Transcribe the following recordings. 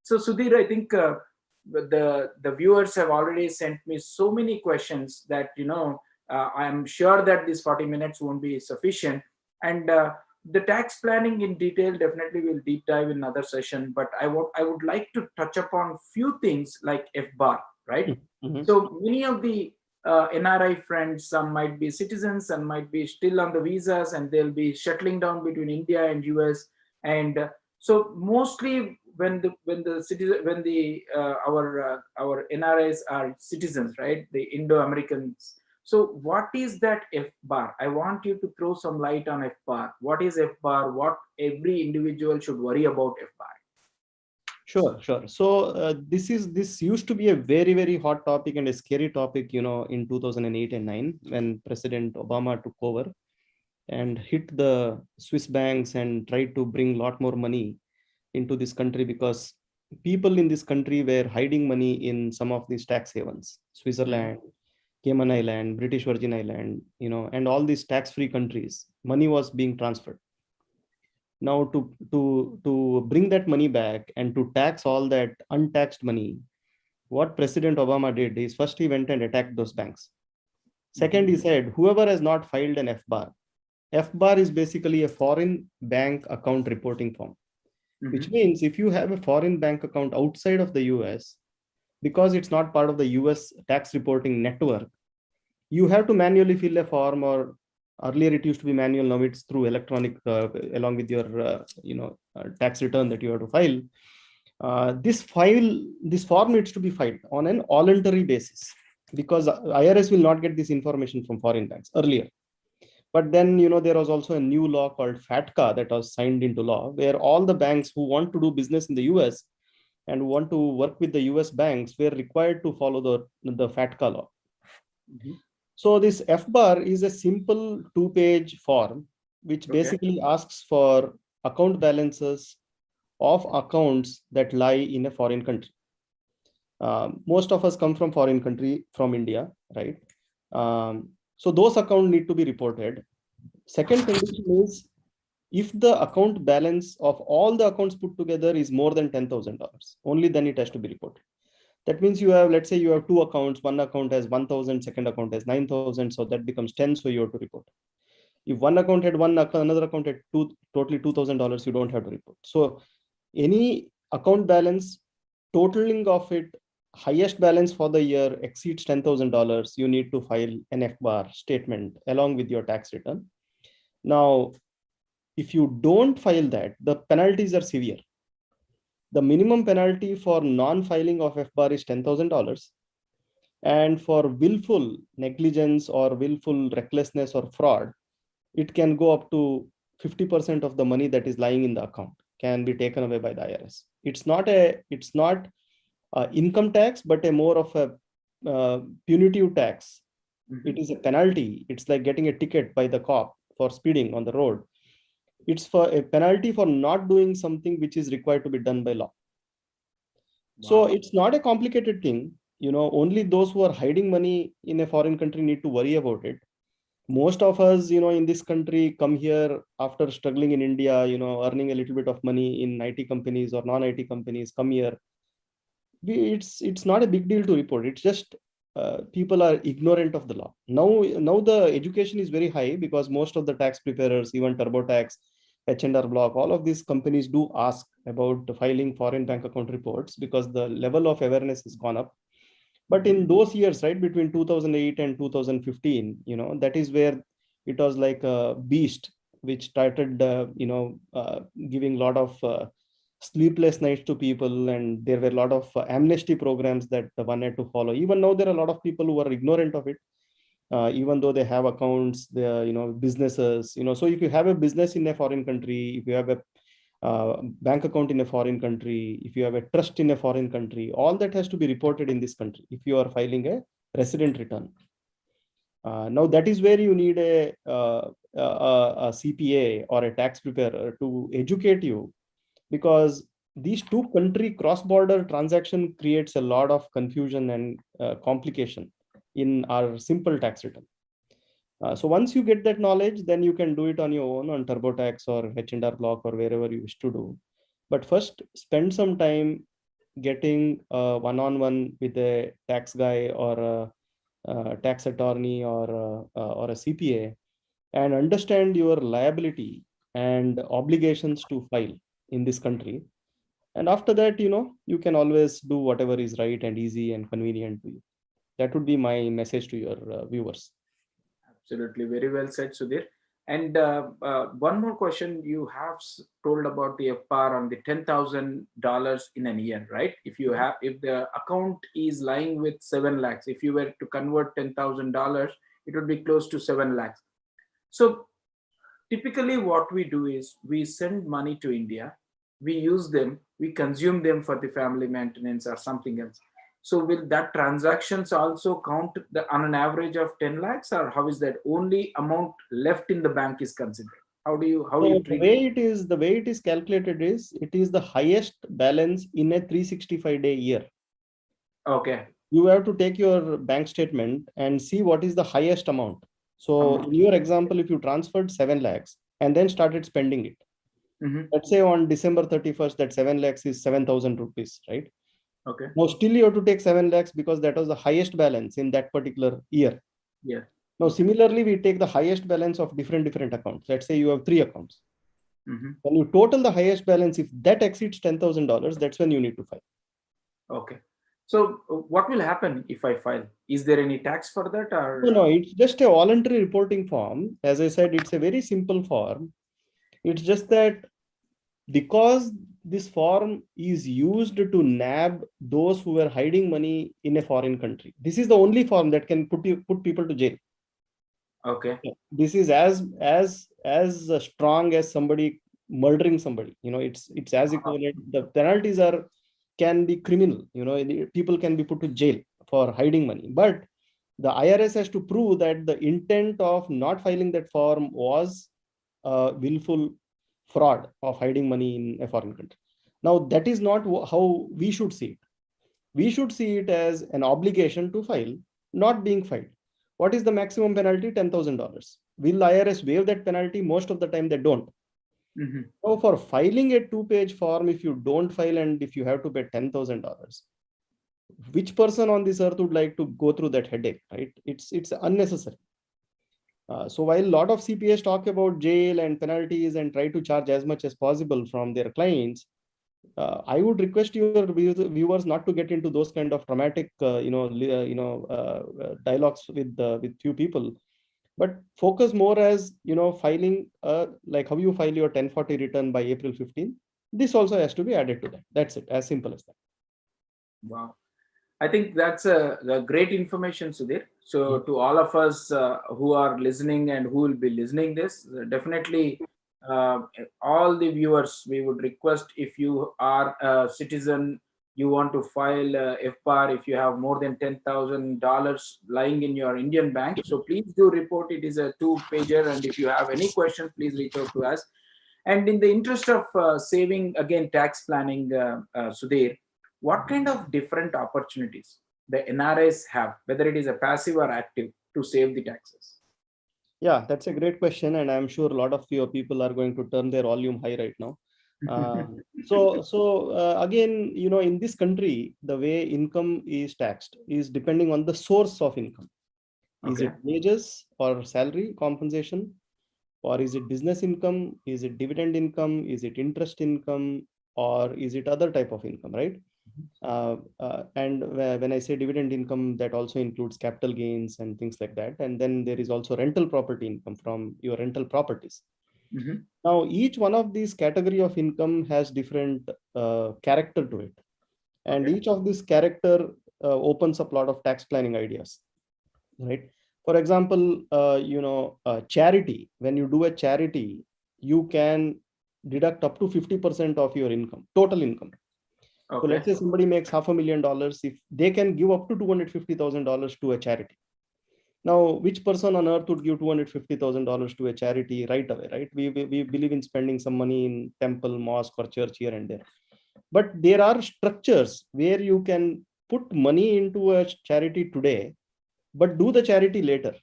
So Sudhir, I think the viewers have already sent me so many questions that I'm sure that these 40 minutes won't be sufficient. And the tax planning in detail definitely will deep dive in another session. But I would like to touch upon few things like FBAR, right? Mhm. So many of the NRI friends, some might be citizens, some might be still on the visas, and they'll be shuttling down between India and US. And so mostly when the citizen when the our NRIs are citizens, right? The Indo-Americans. So what is that FBAR? I want you to throw some light on FBAR. What is FBAR? What every individual should worry about FBAR? Sure, sure. So this used to be a very, very hot topic and a scary topic, in 2008 and 9 when President Obama took over and hit the Swiss banks and tried to bring a lot more money into this country, because people in this country were hiding money in some of these tax havens, Switzerland, Cayman Island, British Virgin Island, and all these tax-free countries. Money was being transferred. Now to bring that money back and to tax all that untaxed money, what President Obama did is first he went and attacked those banks. Second, he said, whoever has not filed an FBAR, FBAR is basically a foreign bank account reporting form, which means if you have a foreign bank account outside of the US, because it's not part of the US tax reporting network, you have to manually fill a form, or earlier it used to be manual, now it's through electronic, along with your tax return that you have to file. This form needs to be filed on an voluntary basis, because IRS will not get this information from foreign banks earlier. But then, there was also a new law called FATCA that was signed into law, where all the banks who want to do business in the US and want to work with the US banks were required to follow the FATCA law. So this FBAR is a simple 2-page form, which basically asks for account balances of accounts that lie in a foreign country. Most of us come from foreign country, from India, right? So those accounts need to be reported. Second condition is, if the account balance of all the accounts put together is more than $10,000, only then it has to be reported. That means you have, let's say you have two accounts, one account has 1,000, second account has 9,000, so that becomes 10, so you have to report. If one account had another account had totally $2,000, you don't have to report. So any account balance, totaling of it, highest balance for the year exceeds $10,000, you need to file an FBAR statement along with your tax return. Now, if you don't file that, the penalties are severe. The minimum penalty for non-filing of FBAR is $10,000. And for willful negligence or willful recklessness or fraud, it can go up to 50% of the money that is lying in the account can be taken away by the IRS. It's not income tax, but a more of a punitive tax. It is a penalty. It's like getting a ticket by the cop for speeding on the road. It's for a penalty for not doing something which is required to be done by law. So it's not a complicated thing. Only those who are hiding money in a foreign country need to worry about it. Most of us, in this country come here after struggling in India, earning a little bit of money in IT companies or non-IT companies, come here. It's not a big deal to report. It's just people are ignorant of the law. Now the education is very high, because most of the tax preparers, even TurboTax, H&R Block, all of these companies do ask about filing foreign bank account reports, because the level of awareness has gone up. But in those years, right, between 2008 and 2015, that is where it was like a beast, which started, giving a lot of sleepless nights to people. And there were a lot of amnesty programs that one had to follow. Even now, there are a lot of people who are ignorant of it, even though they have accounts, businesses, So if you have a business in a foreign country, if you have a bank account in a foreign country, if you have a trust in a foreign country, all that has to be reported in this country if you are filing a resident return. Now that is where you need a CPA or a tax preparer to educate you, because these two country cross-border transaction creates a lot of confusion and complication in our simple tax return. So once you get that knowledge, then you can do it on your own on TurboTax or H&R Block or wherever you wish to do. But first, spend some time getting one-on-one with a tax guy or a tax attorney or a CPA and understand your liability and obligations to file in this country. And after that, you can always do whatever is right and easy and convenient to you. That would be my message to your viewers. Absolutely, very well said, Sudhir. And one more question: you have told about the FR on the $10,000 in a year, right? If the account is lying with 7 lakhs, if you were to convert $10,000, it would be close to 7 lakhs. So typically, what we do is we send money to India, we use them, we consume them for the family maintenance or something else. So will that transactions also count on an average of 10 lakhs, or how is that only amount left in the bank is considered? How you So treat it? the way it is calculated is it is the highest balance in a 365-day year. Okay. You have to take your bank statement and see what is the highest amount. So Amount. in your example, if you transferred 7 lakhs and then started spending it, let's say on December 31st, that 7 lakhs is 7,000 rupees, right? Okay. Now still you have to take 7 lakhs because that was the highest balance in that particular year. Yeah. Now, similarly, we take the highest balance of different accounts. Let's say you have 3 accounts. When you total the highest balance, if that exceeds $10,000, that's when you need to file. Okay. So what will happen if I file? Is there any tax for that, or? No, it's just a voluntary reporting form. As I said, it's a very simple form. It's just that because this form is used to nab those who were hiding money in a foreign country. This is the only form that can put people to jail. Okay. This is as strong as somebody murdering somebody. It's as equivalent. The penalties can be criminal. People can be put to jail for hiding money. But the IRS has to prove that the intent of not filing that form was willful fraud of hiding money in a foreign country. Now, that is not how we should see it. We should see it as an obligation to file, not being filed. What is the maximum penalty? $10,000. Will IRS waive that penalty? Most of the time they don't. So for filing a 2-page form, if you don't file and if you have to pay $10,000, which person on this earth would like to go through that headache, right? It's unnecessary. So while a lot of CPAs talk about jail and penalties and try to charge as much as possible from their clients, I would request your viewers not to get into those kind of traumatic, dialogues with few people, but focus more as filing, like how you file your 1040 return by April 15. This also has to be added to that. That's it, as simple as that. Wow. I think that's a great information, Sudhir. So to all of us who are listening and who will be listening this, definitely uh, all the viewers, we would request, if you are a citizen, you want to file FPAR, if you have more than $10,000 lying in your Indian bank, so please do report. It is a 2-pager, and if you have any questions, please reach out to us. And in the interest of saving, again, tax planning, Sudhir, what kind of different opportunities the NRIs have, whether it is a passive or active, to save the taxes? Yeah, that's a great question, and I'm sure a lot of your people are going to turn their volume high right now. Again, in this country, the way income is taxed is depending on the source of income. Is it wages or salary compensation, or is it business income? Is it dividend income? Is it interest income, or is it other type of income, right? And when I say dividend income, that also includes capital gains and things like that. And then there is also rental property income from your rental properties. Now, each one of these category of income has different character to it. And each of this character opens up a lot of tax planning ideas, right? For example, charity. When you do a charity, you can deduct up to 50% of your income, total income. So let's say somebody makes $500,000, if they can give up to $250,000 to a charity. Now, which person on earth would give $250,000 to a charity right away, right? We believe in spending some money in temple, mosque, or church here and there. But there are structures where you can put money into a charity today, but do the charity later.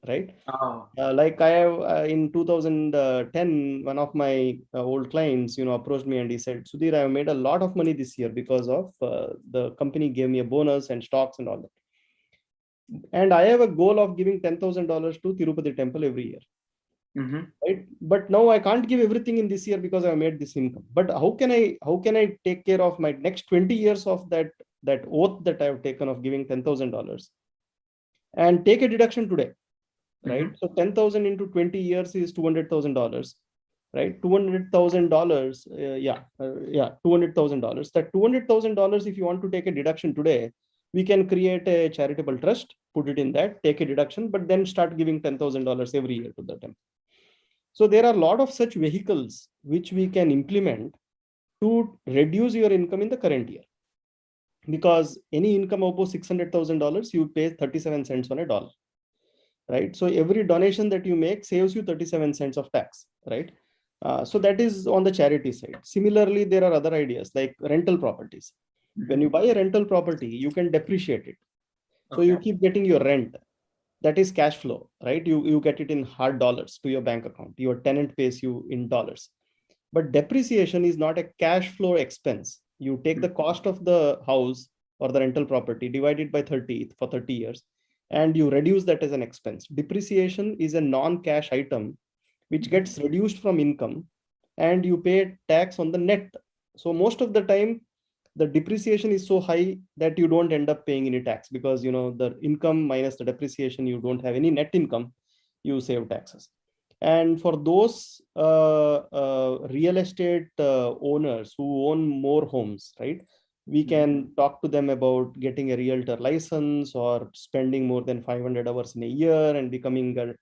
right? Oh. Like I have in 2010, one of my old clients, approached me and he said, Sudhir, I have made a lot of money this year because of the company gave me a bonus and stocks and all that. And I have a goal of giving $10,000 to Tirupati temple every year. Mm-hmm. Right? But now I can't give everything in this year because I have made this income. But how can I take care of my next 20 years of that oath that I have taken of giving $10,000 and take a deduction today, right? Mm-hmm. So 10,000 into 20 years is $200,000, right? $200,000, $200,000. That $200,000, if you want to take a deduction today, we can create a charitable trust, put it in that, take a deduction, but then start giving $10,000 every year to the temple. So there are a lot of such vehicles which we can implement to reduce your income in the current year. Because any income above $600,000, you pay 37 cents on a dollar, right? So every donation that you make saves you 37 cents of tax, right? So that is on the charity side. Similarly, there are other ideas like rental properties. When you buy a rental property, you can depreciate it. So you Okay. keep getting your rent. That is cash flow, right? You get it in hard dollars to your bank account. Your tenant pays you in dollars. But depreciation is not a cash flow expense. You take the cost of the house or the rental property, divide it by 30 for 30 years, and you reduce that as an expense. Depreciation is a non-cash item which gets reduced from income, and you pay tax on the net. So most of the time, the depreciation is so high that you don't end up paying any tax, because the income minus the depreciation, you don't have any net income, you save taxes. And for those real estate owners who own more homes, right, we can talk to them about getting a realtor license or spending more than 500 hours in a year and becoming a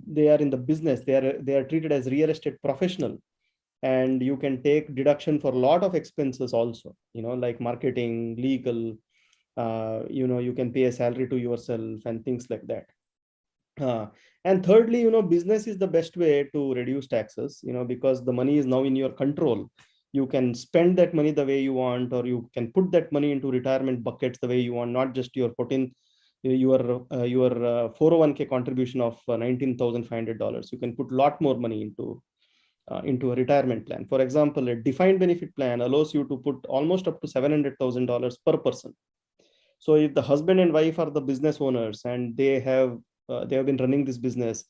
they are in the business, they are treated as real estate professional, and you can take deduction for a lot of expenses also, like marketing, legal, you can pay a salary to yourself and things like that. uh, and thirdly, business is the best way to reduce taxes, because the money is now in your control. You can spend that money the way you want, or you can put that money into retirement buckets the way you want, not just your put in your 401k contribution of $19,500. You can put a lot more money into a retirement plan. For example, a defined benefit plan allows you to put almost up to $700,000 per person. So if the husband and wife are the business owners and they have been running this business,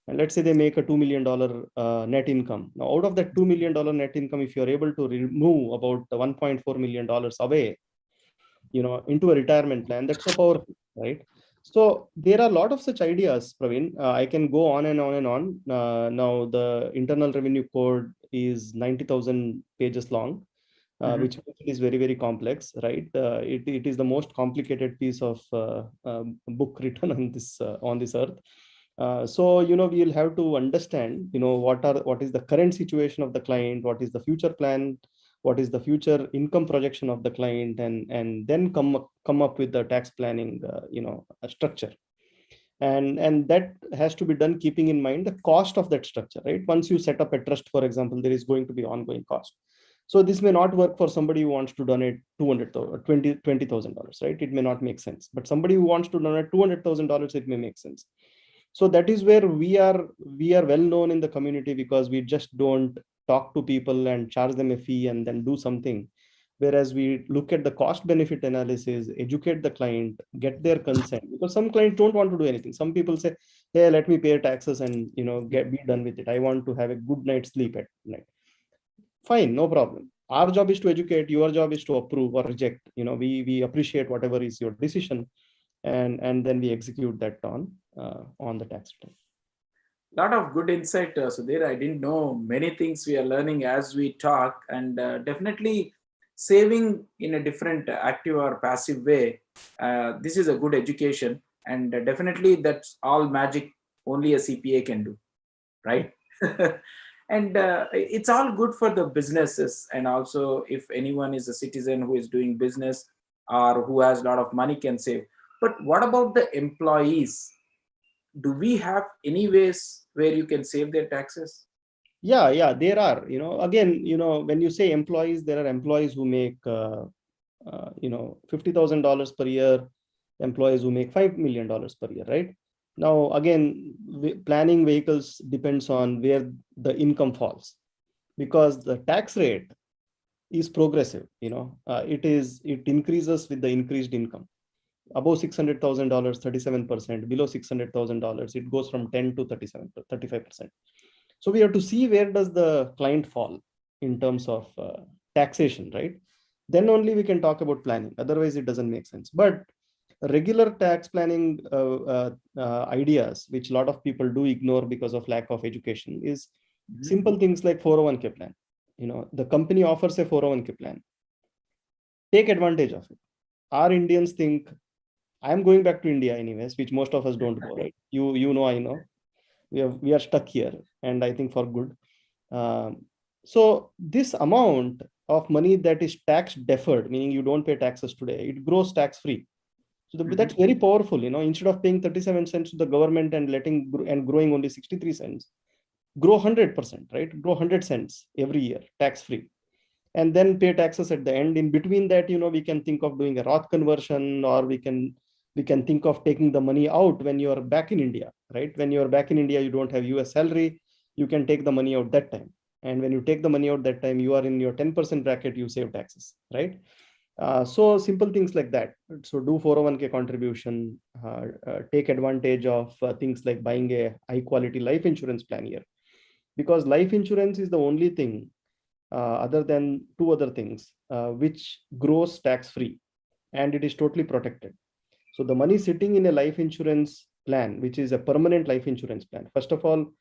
and let's say they make a $2 million net income. Now, out of that $2 million net income, if you are able to remove about $1.4 million away, into a retirement plan, that's so powerful, right? So there are a lot of such ideas, Praveen. I can go on and on and on. Now the Internal Revenue Code is 90,000 pages long, which is very, very complex, right? It is the most complicated piece of book written on this earth. So we'll have to understand, what is the current situation of the client, what is the future plan, what is the future income projection of the client, and then come up with the tax planning, structure. And that has to be done keeping in mind the cost of that structure, right? Once you set up a trust, for example, there is going to be ongoing cost. So this may not work for somebody who wants to donate $20,000, right? It may not make sense. But somebody who wants to donate $200,000, it may make sense. So that is where we are well known in the community, because we just don't talk to people and charge them a fee and then do something. Whereas we look at the cost benefit analysis, educate the client, get their consent, because some clients don't want to do anything. Some people say, hey, let me pay taxes and be done with it. I want to have a good night's sleep at night. Fine, no problem. Our job is to educate, your job is to approve or reject. We appreciate whatever is your decision, and then we execute that on the tax return. Lot of good insight, Sudhir. I didn't know many things we are learning as we talk, and definitely saving in a different active or passive way. This is a good education, and definitely that's all magic only a CPA can do, right? And it's all good for the businesses, and also if anyone is a citizen who is doing business or who has a lot of money can save. But what about the employees? Do we have any ways where you can save their taxes? Yeah, there are. Again, when you say employees, there are employees who make $50,000 per year, employees who make $5 million per year, right? Now, again, planning vehicles depends on where the income falls, because the tax rate is progressive. It increases with the increased income. Above $600,000, 37%. Below $600,000, it goes from 10 to 35%. So we have to see where does the client fall in terms of taxation, right? Then only we can talk about planning. Otherwise, it doesn't make sense. But regular tax planning ideas, which a lot of people do ignore because of lack of education, is simple things like 401k plan. The company offers a 401k plan. Take advantage of it. Our Indians think, I'm going back to India anyways, which most of us don't go, right? I know. We are stuck here, and I think for good. So this amount of money that is tax deferred, meaning you don't pay taxes today, it grows tax free. So that's very powerful. Instead of paying 37 cents to the government and growing only 63 cents, grow 100%, right? Grow 100 cents every year, tax free, and then pay taxes at the end. In between that, we can think of doing a Roth conversion, or we can think of taking the money out when you are back in India, right? When you are back in India, you don't have US salary, you can take the money out that time. And when you take the money out that time, you are in your 10% bracket, you save taxes, right? So simple things like that. So do 401k contribution, take advantage of things like buying a high quality life insurance plan here, because life insurance is the only thing, other than two other things, which grows tax free, and it is totally protected. So the money sitting in a life insurance plan, which is a permanent life insurance plan. First of all,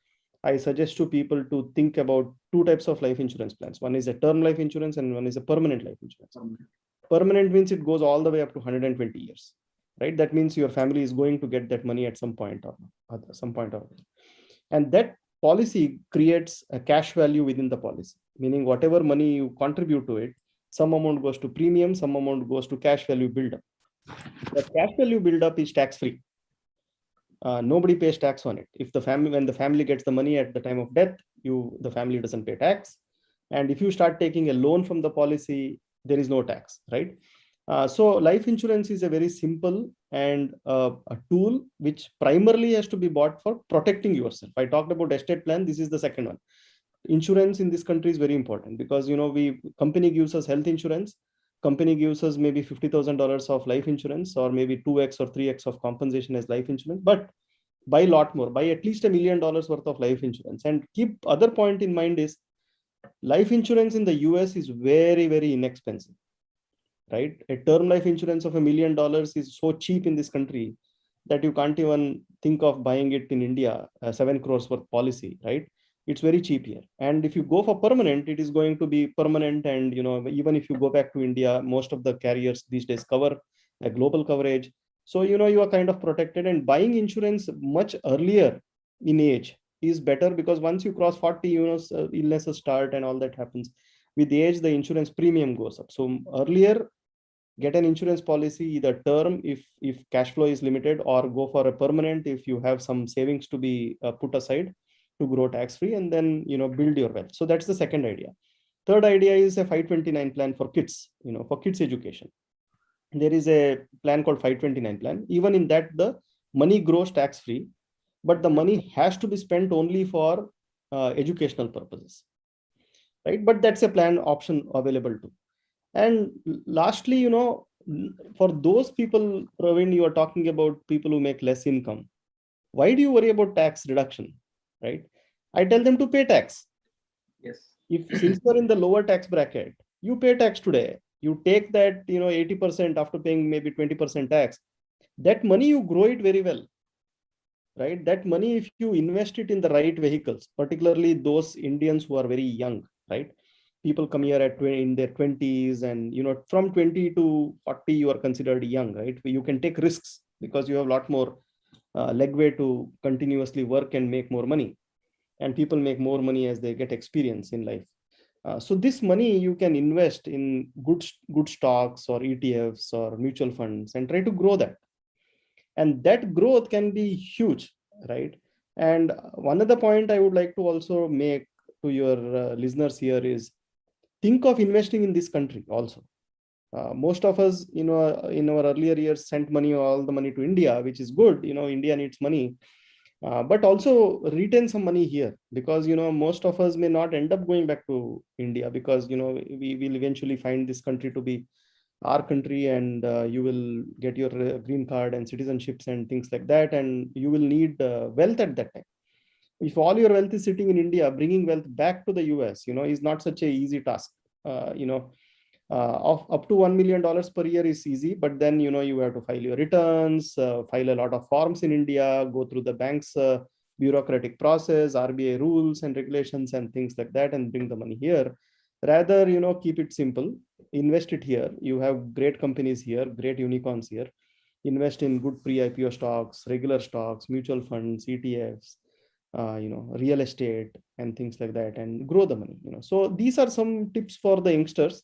I suggest to people to think about two types of life insurance plans. One is a term life insurance and one is a permanent life insurance. Permanent means it goes all the way up to 120 years, right? That means your family is going to get that money at some point or other. And that policy creates a cash value within the policy, meaning whatever money you contribute to it, some amount goes to premium, some amount goes to cash value buildup. The cash value buildup is tax free. Nobody pays tax on it. When the family gets the money at the time of death, the family doesn't pay tax. And if you start taking a loan from the policy, there is no tax, right? So life insurance is a very simple and a tool which primarily has to be bought for protecting yourself. I talked about estate plan. This is the second one. Insurance in this country is very important because company gives us health insurance. Company gives us maybe $50,000 of life insurance, or maybe 2x or 3x of compensation as life insurance. But buy a lot more. Buy at least $1 million worth of life insurance. And keep other point in mind is life insurance in the US is very, very inexpensive, right? A term life insurance of $1 million is so cheap in this country that you can't even think of buying it in India, 7 crores worth policy, right? It's very cheap here. And if you go for permanent, it is going to be permanent. And, even if you go back to India, most of the carriers these days cover a global coverage. So, you are kind of protected, and buying insurance much earlier in age is better, because once you cross 40, illnesses start and all that happens. With the age, the insurance premium goes up. So earlier, get an insurance policy, either term if cash flow is limited, or go for a permanent if you have some savings to be put aside to grow tax free, and then build your wealth. So that's the second idea. Third idea is a 529 plan for kids, for kids education. There is a plan called 529 plan. Even in that, the money grows tax free, but the money has to be spent only for educational purposes, right? But that's a plan option available too. And lastly, for those people, Praveen, you are talking about people who make less income. Why do you worry about tax reduction, right? I tell them to pay tax. Yes. Since you're in the lower tax bracket, you pay tax today. You take that, 80% after paying maybe 20% tax. That money, you grow it very well, right? That money, if you invest it in the right vehicles, particularly those Indians who are very young, right? People come here in their 20s, and from 20 to 40 you are considered young, right? You can take risks because you have a lot more legway to continuously work and make more money, and people make more money as they get experience in life. So this money you can invest in good stocks or ETFs or mutual funds and try to grow that, and that growth can be huge, right? And one other point I would like to also make to your listeners here is, think of investing in this country also. Most of us, in our earlier years, sent money, all the money to India, which is good. India needs money, but also retain some money here, because most of us may not end up going back to India, because we will eventually find this country to be our country, and you will get your green card and citizenships and things like that, and you will need wealth at that time. If all your wealth is sitting in India, bringing wealth back to the US, is not such a easy task. Of up to $1 million per year is easy, but then you have to file your returns, file a lot of forms in India, go through the bank's bureaucratic process, RBI rules and regulations and things like that, and bring the money here. Rather, keep it simple, invest it here. You have great companies here, great unicorns here. Invest in good pre-IPO stocks, regular stocks, mutual funds, ETFs, real estate and things like that, and grow the money. So these are some tips for the youngsters.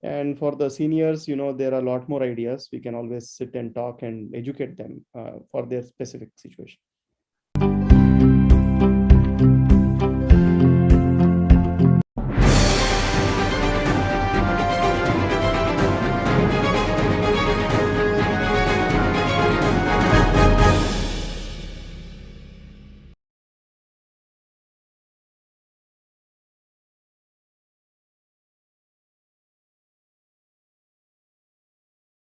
And for the seniors, there are a lot more ideas. We can always sit and talk and educate them for their specific situation.